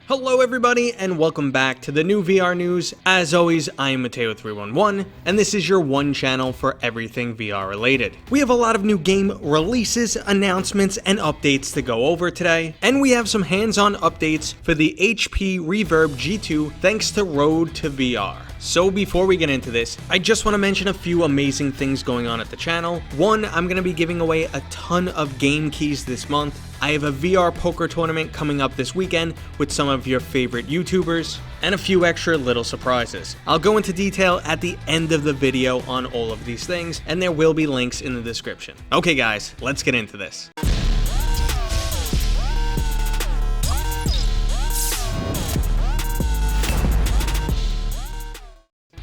Hello everybody and welcome back to the new VR news. As always, I am Mateo311 and this is your one channel for everything VR related. We have a lot of new game releases, announcements, and updates to go over today, and we have some hands-on updates for the HP Reverb G2 thanks to Road to VR. So before we get into this, I just want to mention a few amazing things going on at the channel. One, I'm going to be giving away a ton of game keys this month. I have a VR poker tournament coming up this weekend with some of your favorite YouTubers, and a few extra little surprises. I'll go into detail at the end of the video on all of these things, and there will be links in the description. Okay guys, let's get into this.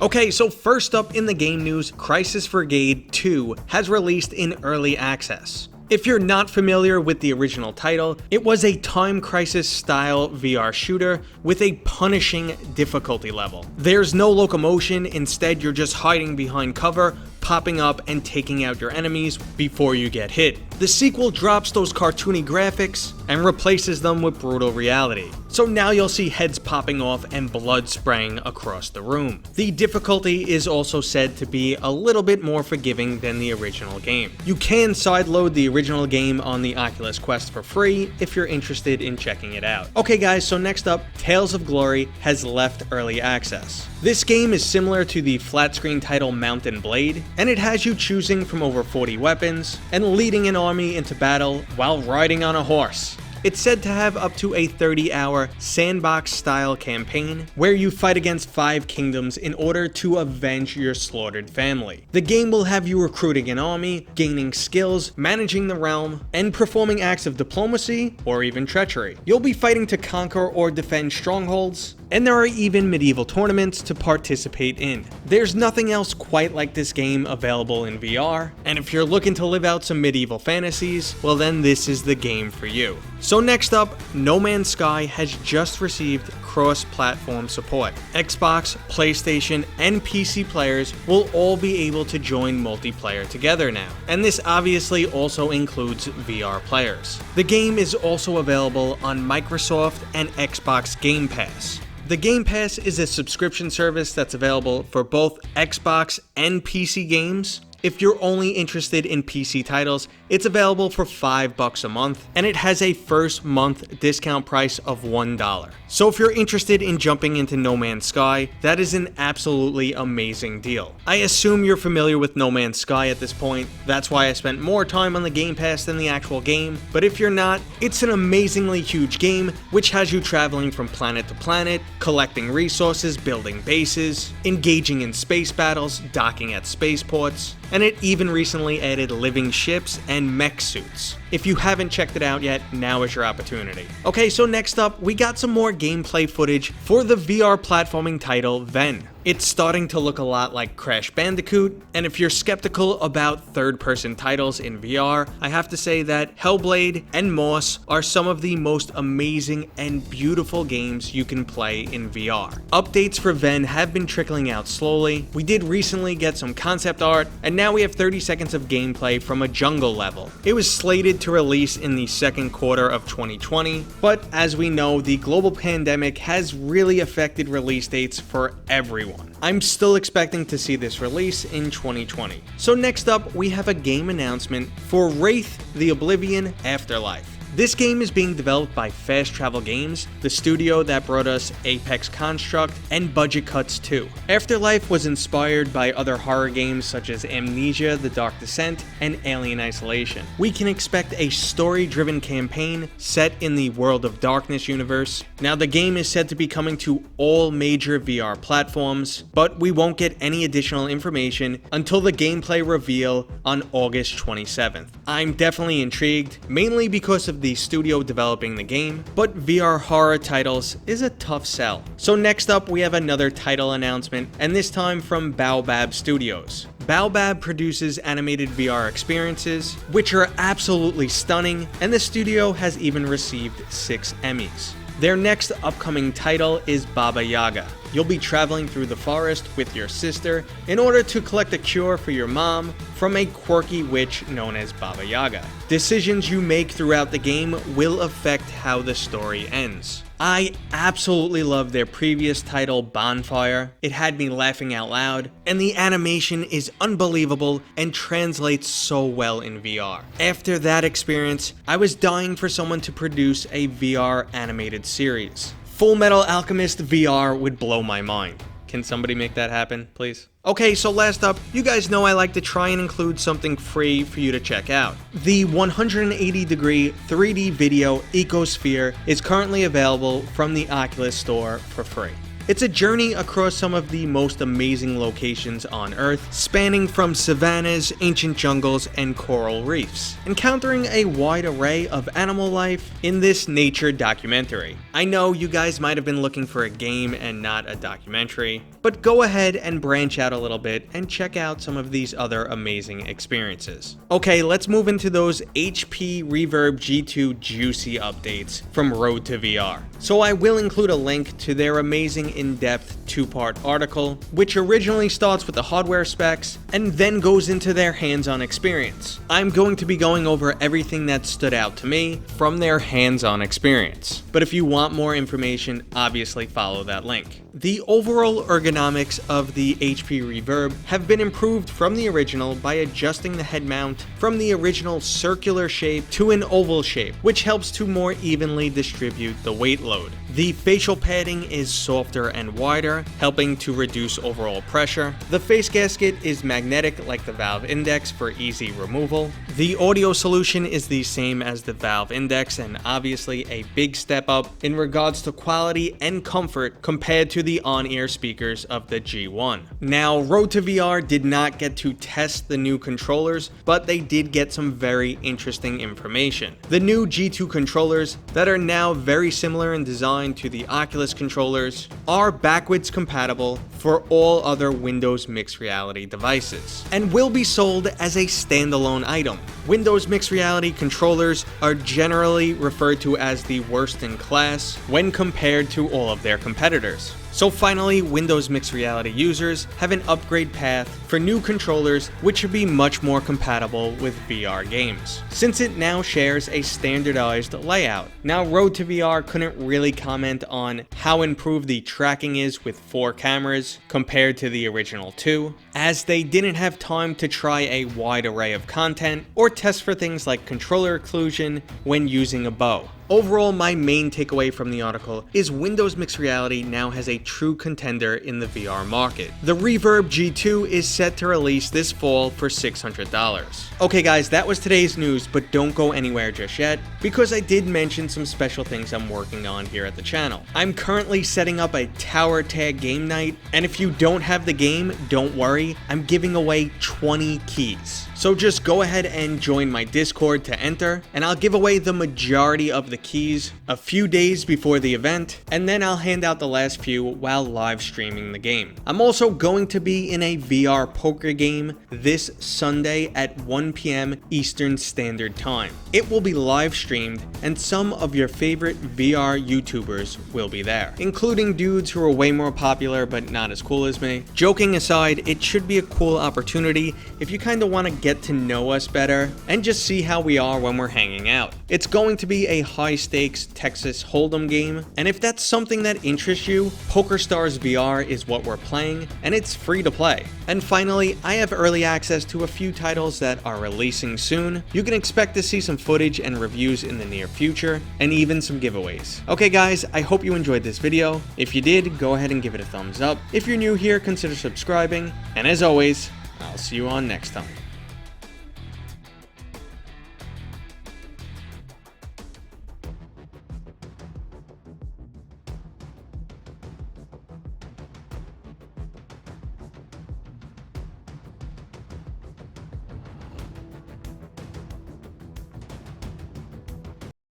Okay, so first up in the game news, Crysis Forgave 2 has released in early access. If you're not familiar with the original title, it was a Time Crisis style VR shooter with a punishing difficulty level. There's no locomotion, instead you're just hiding behind cover, popping up and taking out your enemies before you get hit. The sequel drops those cartoony graphics and replaces them with brutal reality. So now you'll see heads popping off and blood spraying across the room. The difficulty is also said to be a little bit more forgiving than the original game. You can sideload the original game on the Oculus Quest for free if you're interested in checking it out. Okay guys, so next up, Tales of Glory has left early access. This game is similar to the flat screen title Mount & Blade, and it has you choosing from over 40 weapons and leading an army into battle while riding on a horse. It's said to have up to a 30-hour sandbox-style campaign where you fight against 5 kingdoms in order to avenge your slaughtered family. The game will have you recruiting an army, gaining skills, managing the realm, and performing acts of diplomacy or even treachery. You'll be fighting to conquer or defend strongholds, and there are even medieval tournaments to participate in. There's nothing else quite like this game available in VR, and if you're looking to live out some medieval fantasies, well then this is the game for you. So next up, No Man's Sky has just received cross-platform support. Xbox, PlayStation, and PC players will all be able to join multiplayer together now, and this obviously also includes VR players. The game is also available on Microsoft and Xbox Game Pass. The Game Pass is a subscription service that's available for both Xbox and PC games. If you're only interested in PC titles, it's available for $5 a month, and it has a first month discount price of $1. So if you're interested in jumping into No Man's Sky, that is an absolutely amazing deal. I assume you're familiar with No Man's Sky at this point, that's why I spent more time on the Game Pass than the actual game, but if you're not, it's an amazingly huge game which has you traveling from planet to planet, collecting resources, building bases, engaging in space battles, docking at spaceports, and it even recently added living ships and mech suits. If you haven't checked it out yet, now is your opportunity. Okay, so next up, we got some more gameplay footage for the VR platforming title Venn. It's starting to look a lot like Crash Bandicoot, and if you're skeptical about third-person titles in VR, I have to say that Hellblade and Moss are some of the most amazing and beautiful games you can play in VR. Updates for Venn have been trickling out slowly. We did recently get some concept art, and now we have 30 seconds of gameplay from a jungle level. It was slated to release in the second quarter of 2020, but as we know, the global pandemic has really affected release dates for everyone. I'm still expecting to see this release in 2020. So next up, we have a game announcement for Wraith, the Oblivion Afterlife. This game is being developed by Fast Travel Games, the studio that brought us Apex Construct and Budget Cuts 2. Afterlife was inspired by other horror games such as Amnesia: The Dark Descent and Alien Isolation. We can expect a story-driven campaign set in the World of Darkness universe. Now the game is said to be coming to all major VR platforms, but we won't get any additional information until the gameplay reveal on August 27th. I'm definitely intrigued, mainly because of the studio developing the game, but VR horror titles is a tough sell. So next up, we have another title announcement, and this time from Baobab Studios. Baobab produces animated VR experiences, which are absolutely stunning, and the studio has even received 6 Emmys. Their next upcoming title is Baba Yaga. You'll be traveling through the forest with your sister in order to collect a cure for your mom from a quirky witch known as Baba Yaga. Decisions you make throughout the game will affect how the story ends. I absolutely loved their previous title, Bonfire. It had me laughing out loud, and the animation is unbelievable and translates so well in VR. After that experience, I was dying for someone to produce a VR animated series. Full Metal Alchemist VR would blow my mind. Can somebody make that happen, please? Okay, so last up, you guys know I like to try and include something free for you to check out. The 180-degree 3D video Ecosphere is currently available from the Oculus Store for free. It's a journey across some of the most amazing locations on Earth, spanning from savannas, ancient jungles, and coral reefs, encountering a wide array of animal life in this nature documentary. I know you guys might have been looking for a game and not a documentary, but go ahead and branch out a little bit and check out some of these other amazing experiences. Okay, let's move into those HP Reverb G2 juicy updates from Road to VR. So I will include a link to their amazing in-depth two-part article, which originally starts with the hardware specs and then goes into their hands-on experience. I'm going to be going over everything that stood out to me from their hands-on experience. But if you want more information, obviously follow that link. The overall ergonomics of the HP Reverb have been improved from the original by adjusting the head mount from the original circular shape to an oval shape, which helps to more evenly distribute the weight load. The facial padding is softer and wider, helping to reduce overall pressure. The face gasket is magnetic like the valve index for easy removal. The audio solution is the same as the valve index and obviously a big step up in regards to quality and comfort compared to the on-ear speakers of the G1. Now, Road to VR did not get to test the new controllers, but they did get some very interesting information. The new G2 controllers that are now very similar in design to the Oculus controllers are backwards compatible for all other Windows mixed reality devices and will be sold as a standalone item. Windows mixed reality controllers are generally referred to as the worst in class when compared to all of their competitors. So finally, Windows Mixed Reality users have an upgrade path for new controllers which should be much more compatible with VR games, since it now shares a standardized layout. Now, Road to VR couldn't really comment on how improved the tracking is with 4 cameras compared to the original 2, as they didn't have time to try a wide array of content or test for things like controller occlusion when using a bow. Overall, my main takeaway from the article is Windows Mixed Reality now has a true contender in the VR market. The Reverb G2 is set to release this fall for $600. Okay guys, that was today's news, but don't go anywhere just yet, because I did mention some special things I'm working on here at the channel. I'm currently setting up a tower tag game night, and if you don't have the game, don't worry, I'm giving away 20 keys. So just go ahead and join my Discord to enter, and I'll give away the majority of the keys a few days before the event, and then I'll hand out the last few while live streaming the game. I'm also going to be in a VR poker game this Sunday at 1 p.m. Eastern Standard Time. It will be live streamed, and some of your favorite VR YouTubers will be there, including dudes who are way more popular but not as cool as me. Joking aside, it should be a cool opportunity if you kind of want to get to know us better and just see how we are when we're hanging out. It's going to be a high-stakes Texas Hold'em game, and if that's something that interests you, PokerStars VR is what we're playing, and it's free to play. And finally, I have early access to a few titles that are releasing soon. You can expect to see some footage and reviews in the near future, and even some giveaways. Okay guys, I hope you enjoyed this video. If you did, go ahead and give it a thumbs up. If you're new here, consider subscribing, and as always, I'll see you on next time.